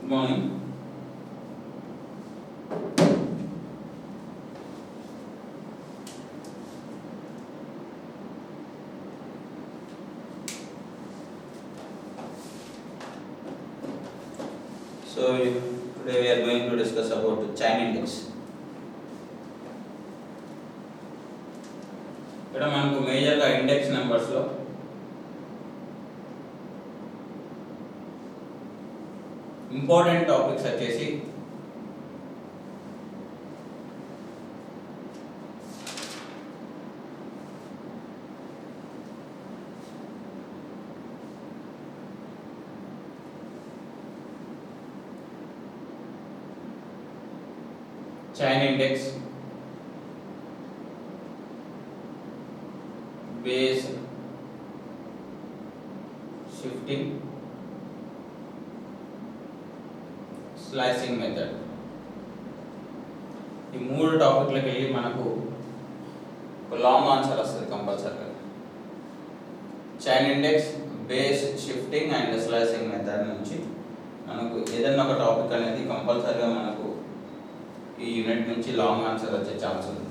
Good morning. Today we are going to discuss about chain index. ఇక్కడ మనకు మేజర్గా index నెంబర్స్లో important topics వచ్చేసి chain index, base shifting, slicing method. ఈ మూడు టాపిక్లకు వెళ్ళి మనకు ఒక లాంగ్ ఆన్సర్ వస్తుంది కంపల్సరీగా. Chain index, base shifting and slicing method నుంచి మనకు ఏదైనా ఒక టాపిక్ అనేది కంపల్సరీగా మనకు ఈ యూనిట్ నుంచి లాంగ్ ఆన్సర్ వచ్చే ఛాన్స్ ఉంది.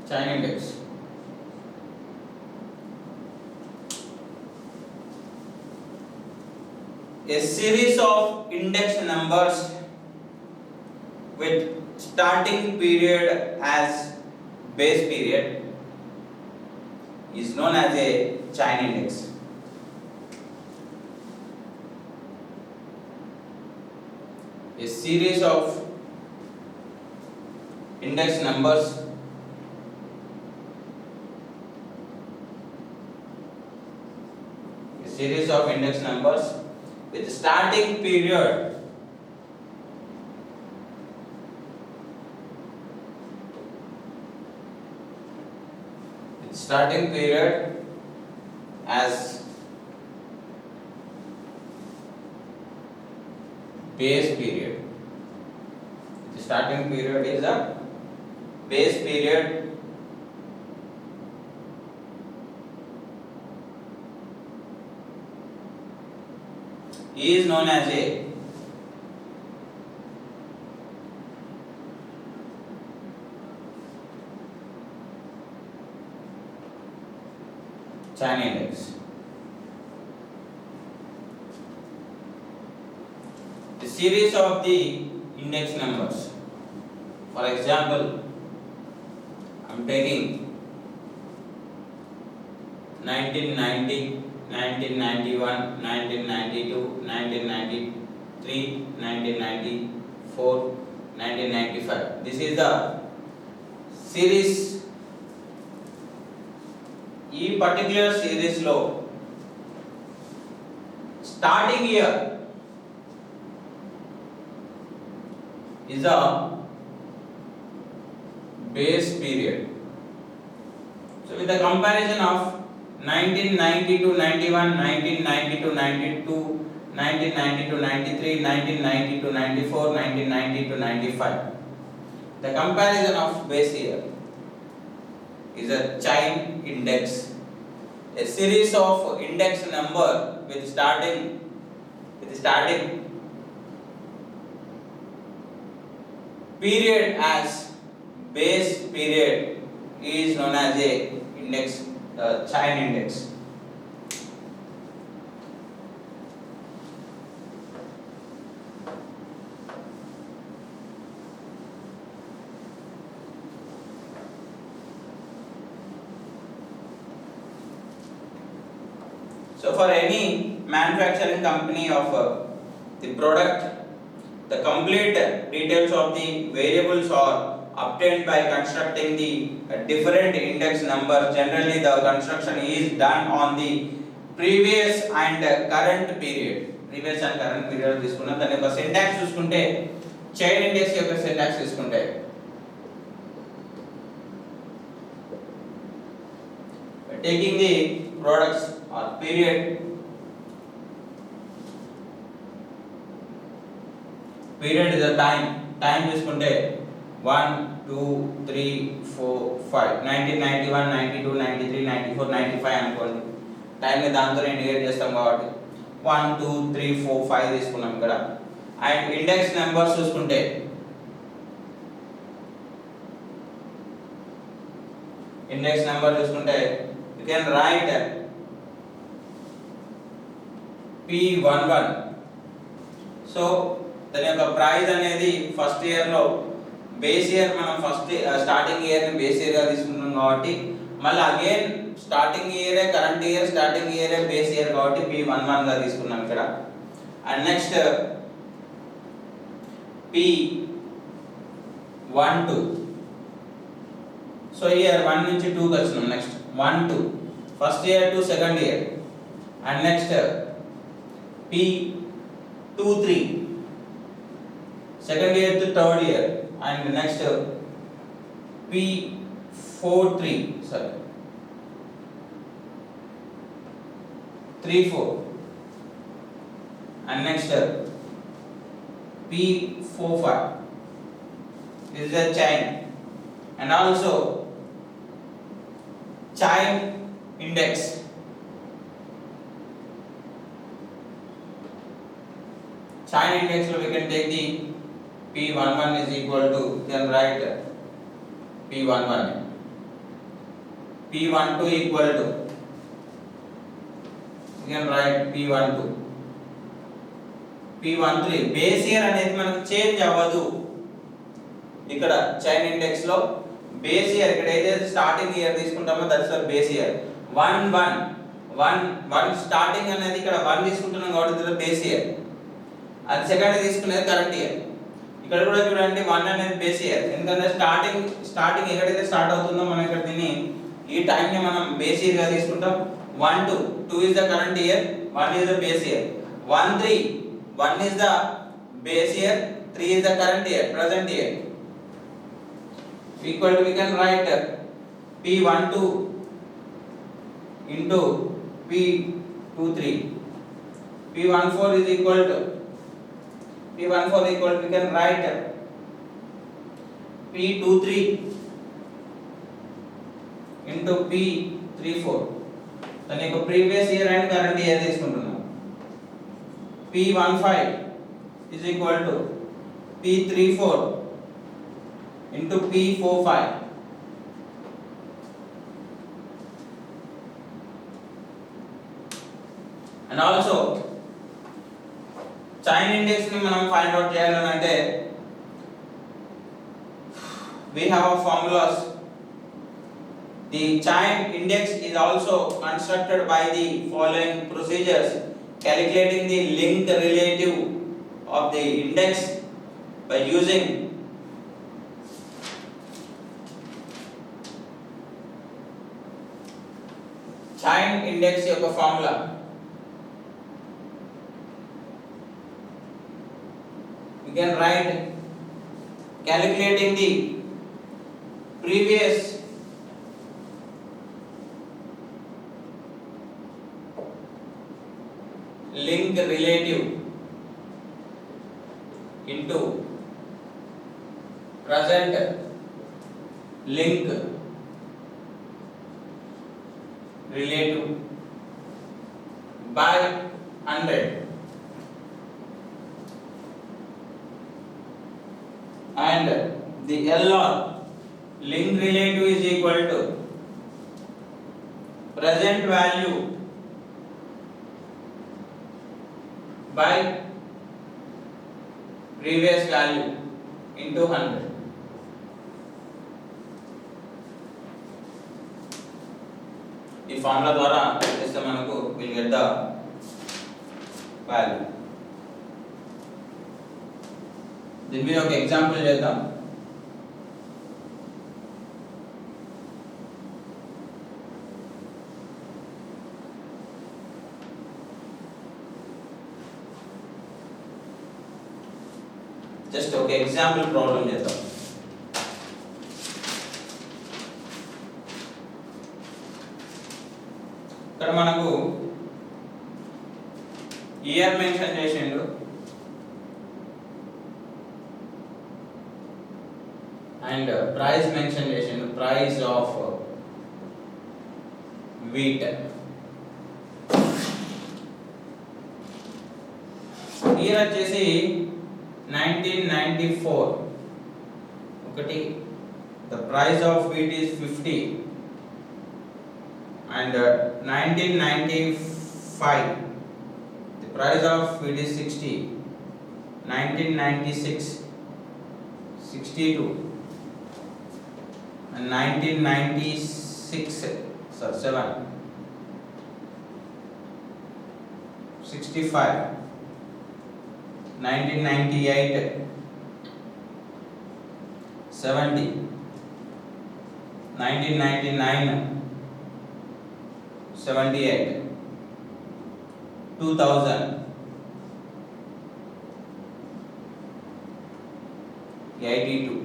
Chain index. A series of index numbers with starting period as base period is known as a chain index. A series of index numbers with starting period as base period. The starting period is a base period is known as a chain index. The series of the index numbers. For example, I am taking 1990, 1991, 1992, 1993, 1994, 1995. This is the series. ఈ particular series లో starting year is a base period. So with the comparison of 1990 to 91, 1990 to 92, 1990 to 93, 1990 to 94, 1990 to 95. The comparison of base year is a chain index, a series of index number with starting period as base period is known as a index, chain index. So for any manufacturing company of the product, the complete details of the variables are obtained by constructing the different index numbers. Generally the construction is done on the previous and current period. తీసుకున్నాం. దాని యొక్క syntax చూసుకుంటే chain index యొక్క syntax తీసుకుంటే taking the products or period. Period is a time తీసుకుంటే 1 2 3 4 5 1991 92 93 94 95 అనుకోండి. Time ని దాంతో ఇండికేట్ చేస్తాం కాబట్టి 1 2 3 4 5 తీసుకున్నాం ఇక్కడ. అండ్ ఇండెక్స్ నెంబర్స్ చూసుకుంటే you can write P11. So దాని యొక్క ప్రైస్ అనేది ఫస్ట్ ఇయర్ లో బేస్ ఇయర్ మనం ఫస్ట్ స్టార్టింగ్ ఇయర్ ని బేస్ ఇయర్ గా తీసుకుంటున్నాం కాబట్టి మళ్ళీ అగైన్ స్టార్టింగ్ ఇయరే కరెంట్ ఇయర్ స్టార్టింగ్ ఇయరే బేస్ ఇయర్ కాబట్టి P11 గా తీసుకున్నాం ఇక్కడ. And next P12. So year 1 నుంచి 2 కి వచ్చినాం. Next 1 2 first year to second year. And next P23 second year to third year. And next P43 sorry 34. And next P45. This is a chain. And also chain index. Chain index so we can take the P11 is equal to, you can write P11. P12 equal to, you can write P12. P13 base year అనేది మనకు change అవ్వదు. ఇక్కడ chain index లో base year ఇక్కడ ఏదైతే starting year తీసుకుంటామో that's the base year. 1 starting అనేది ఇక్కడ 1 తీసుకుంటున్నాం కాబట్టి ఇది బేస్ ఇయర్. అది సెకండ్ తీసుకునేది కరెంట్ ఇయర్. ఇక్కడ కూడా చూడండి 1 అనేది బేస్ ఇయర్. ఎందుకంటే స్టార్టింగ్ ఎక్కడైతే స్టార్ట్ అవుతుందో మనం ఇక్కడ దీన్ని ఈ టైం ని మనం బేస్ ఇయర్ గా తీసుకుంటాం. 1 2 is the current year, 1 is the base year. 1 3 1 is the base year, 3 is the current year, present year. Equal to, we can write P12 into P23. P14 is equal to, we can write P23 into P34. దాని యొక్క previous year and current year తీసుకుంటున్నాం. P15 is equal to P34 into P45. And also chain index ని మనం find out చేయాలంటే we have a formulas. The chain index is also constructed by the following procedures: calculating the link relative of the index by using chain index యొక్క formula. We can write calculating the previous link relative into present link relative by 100. And the LR link relative is equal to present value by previous value into 100. ఈ formula ద్వారా చేస్తే మనకు will get the value. దీని మీద ఒక example చేద్దాం. Just ఒక example problem చేద్దాం. ఇక్కడ మనకు ఇయర్ మెన్షన్ చేసిండు, అండ్ ప్రైస్ మెన్షన్ చేసిండు, ప్రైస్ ఆఫ్ వీట్. ఇయర్ వచ్చేసి 1994. ఒకటి the price of wheat is 50, and 1995 the price of wheat is 60, 1996 62, and 1996 7 65, 1998 70, 1999 78, 2000 82,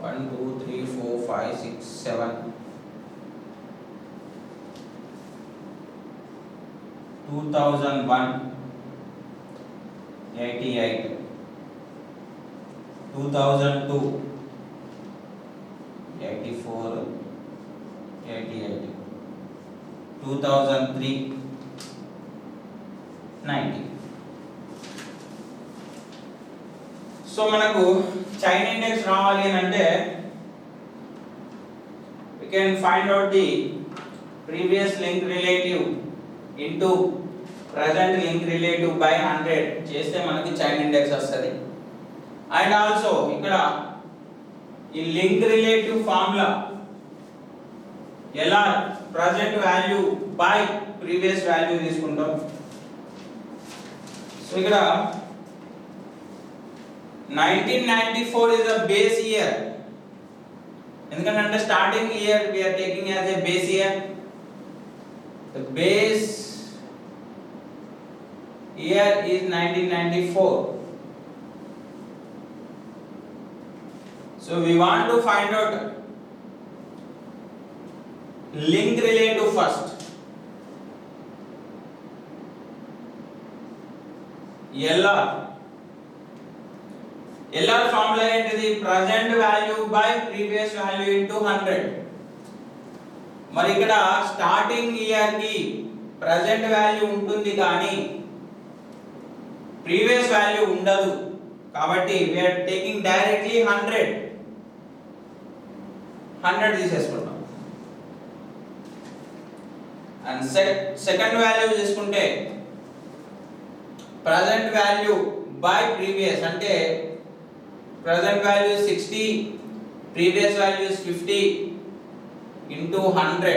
1 2 3 4 5 6 7, 2001 88, 2002 84, 88, 2003 90. So మనకు చైన్ ఇండెక్స్ రావాలి అని అంటే we can find out the previous link relative into present link relative by 100 చేస్తే మనకి chain index వస్తుంది. And also ఇక్కడ ఈ link relative formula ఎలా present value by previous value తీసుకుంటాం. సో ఇక్కడ 1994 is a base year, ఎందుకంటే starting year we are taking as a base year. The base year is 1994. So we want to find out link relative first. LR formula ఏంటిది? present value by previous value into 100. మరి ఇక్కడ starting year కి present value ఉంటుంది కానీ previous value ఉండదు కాబట్టి we are taking directly 100 తీసేసుకుంటాం. And second value తీసుకుంటే present value by previous అంటే present value is 60, previous value is 50 into 100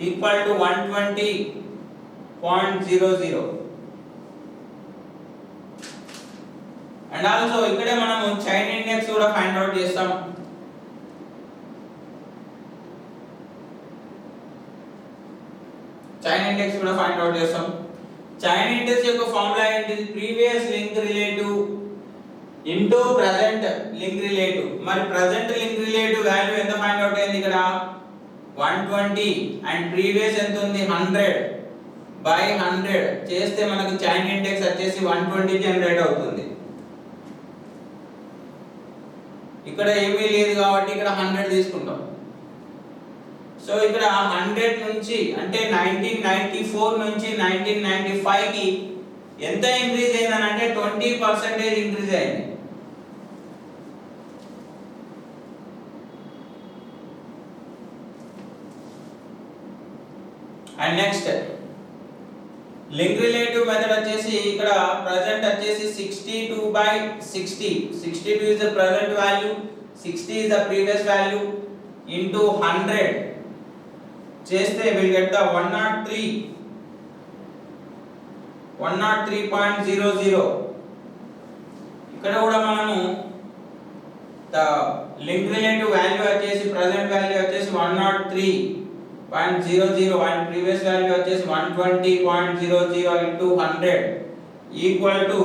equal to 120.00. And also ఇక్కడే మనము చైన్ ఇండెక్స్ కూడా ఫైండ్ అవుట్ చేస్తాం. చైన్ ఇండెక్స్ కూడా ఫైండ్ అవుట్ చేస్తాం. చైన్ ఇండెక్స్ యొక్క ఫార్ములా ఏంటిది? Previous link relative into present link relative. మరి ప్రెజెంట్ లింక్ రిలేటివ్ వాల్యూ ఎంత ఫైండ్ అవుట్ అయింది ఇక్కడ? 120 అండ్ ప్రీవియస్ ఎంత ఉంది? 100 బై 100 చేస్తే మనకు చైన్ ఇండెక్స్ వచ్చేసి 120 జనరేట్ అవుతుంది. ఇక్కడ ఏమీ లేదు కాబట్టి ఇక్కడ 100 తీసుకుంటాం. సో ఇక్కడ 100 నుంచి అంటే 1994 నుంచి 1995 కి ఎంత ఇంక్రీజ్ అయిందని అంటే 20% ఇంక్రీజ్ అయింది. And next link relative method వచ్చేసి ఇక్కడ ప్రెజెంట్ వచ్చేసి 62/60. 62 is the present value, 60 is the previous value into 100 చేస్తే we'll get the 103.00. ఇక్కడ కూడా మనము the link relative value వచ్చేసి present value వచ్చేసి 103.00 and previous value వచ్చేసి 120.00 into 100 equal to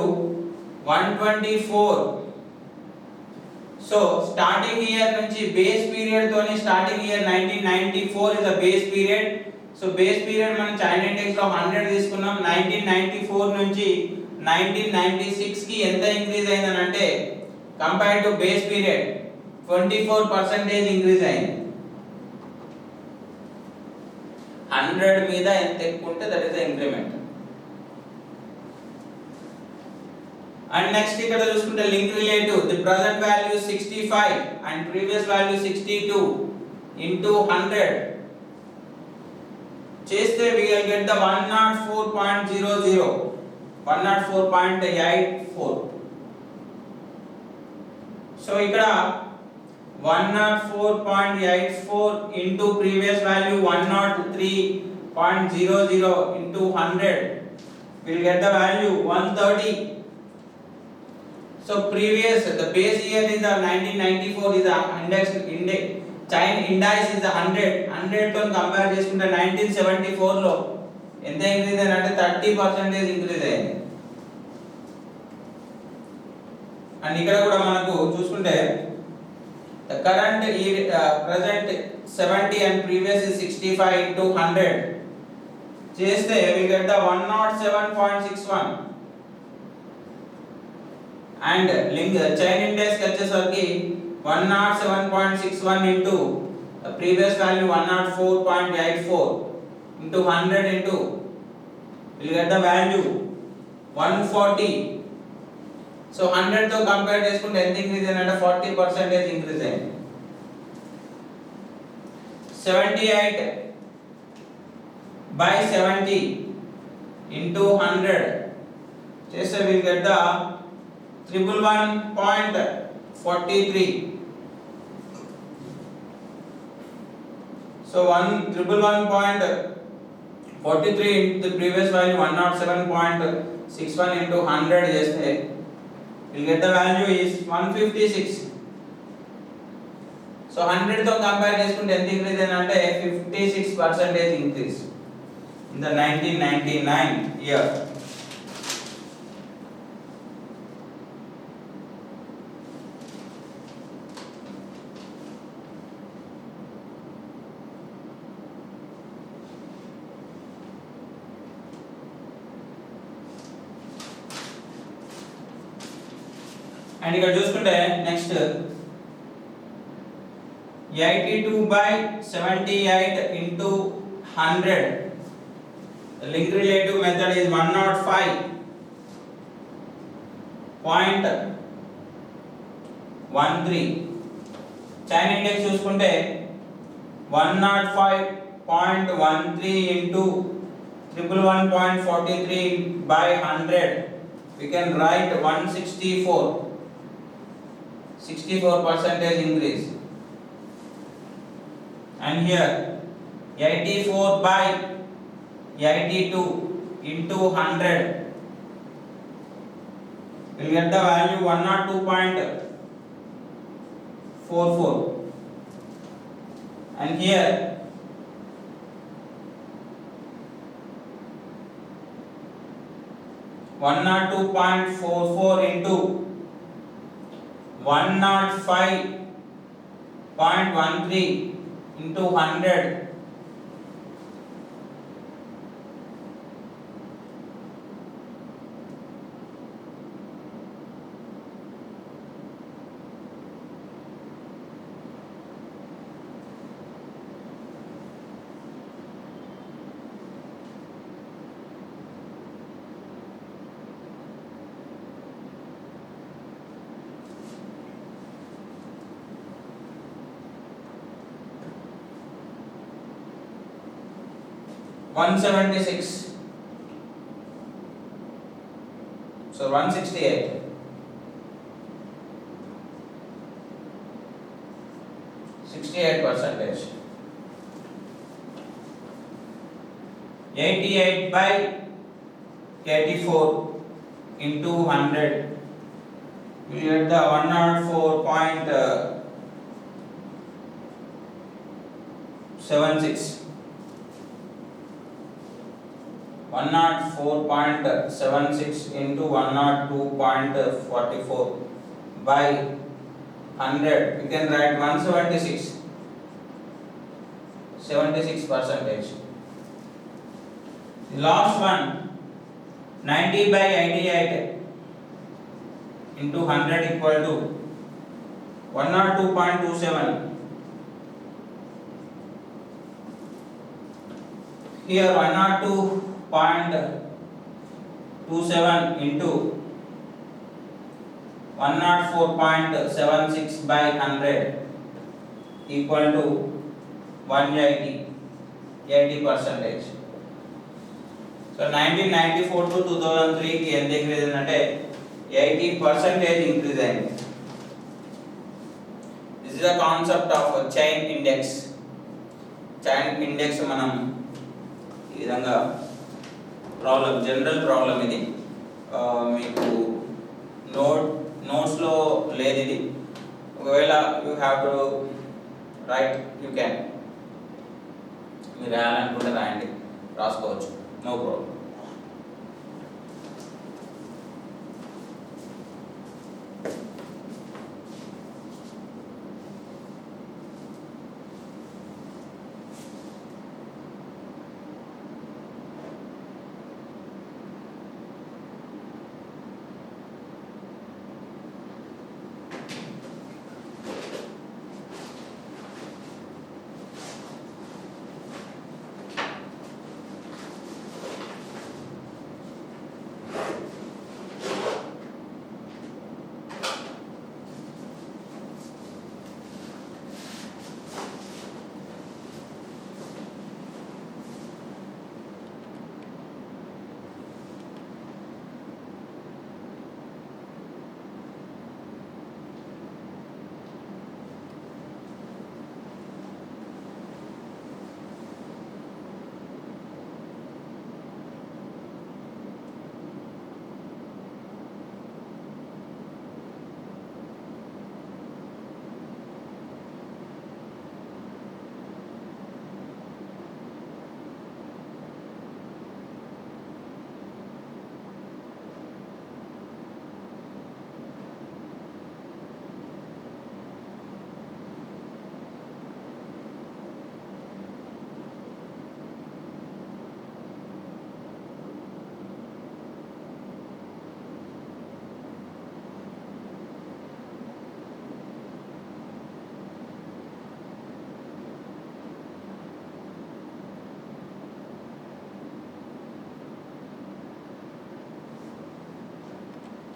124. So starting year నుంచి బేస్ పీరియడ్ తోని starting year 1994 is the base period. So base period మనం చైనా ఇండెక్స్ లో 100 తీసుకున్నాం. 1994 నుంచి 1996 కి ఎంత ఇంక్రీజ్ అయిందని అంటే compare to base period 24% increase అయింది. 100 మీద ఎంత ఎక్కువ ఉంటే that is the increment. And next ఇక్కడ చూసుకుంటే link relative the present value 65 and previous value 62 into 100 చేస్తే we will get the 104.00 104.84. So ఇక్కడ 104.84 into previous value 103.00 into 100 will get the value 130. So previous the base year is the 1994 is the index China index is the 100 తో compare చేసుకుంటే 1974 లో ఎంత increase అంటే 30% increase అయింది. And ఇక్కడ కూడా మనకు చూసుకుంటే the current present 70 and previous is 65 into 100 చేస్తే we get the 107.61 and link chain index వచ్చేసరికి 107.61 into the previous value 104.84 into 100 into we'll get the value 140. So 100 తో కంపేర్ చేసుకుంటే ఎంత ఇంక్రీజ్ అంటే 40% ఇంక్రీజ్ అయింది. 78 by 70 into 100 చేస్తే we'll get the 111.43. So 111.43 into the previous value 107.61 into 100 చేస్తే we'll get the value is 156. So 100 తో compare చేసుకుంటే ఎంత ఇంక్రీజ్ అంటే 56% increase in the 1999 year. And ఇక్కడ చూసుకుంటే next 82 by 78 into 100 the link relative method is 105.13. chain index చూసుకుంటే 105.13 into 111.43 by 100 we can write 64% increase. And here 84 by 82 into 100 we'll get the value 102.44. and here 102.44 into 105.13 into 100 176. So 168. 68%. 88 by 84 into 100 we get the 104.76. 104.76 into 102.44 by 100, you can write 176. 76%. The last one, 90 by 88 into 100 equal to 102.27. Here 102.27 into 104.76 by 100 equal to 180, 80%. So 1994 to 2003 కి ఎంత increase అయిందంటే 80% increase అయింది. This is the concept of chain index. Chain index మనం ఈ విధంగా problem, general problem ఇది. మీకు నోట్స్లో లేదు ఇది. ఒకవేళ you have to right, you can, మీరు రాయాలనుకుంటే రాయండి, రాసుకోవచ్చు, నో ప్రాబ్లం.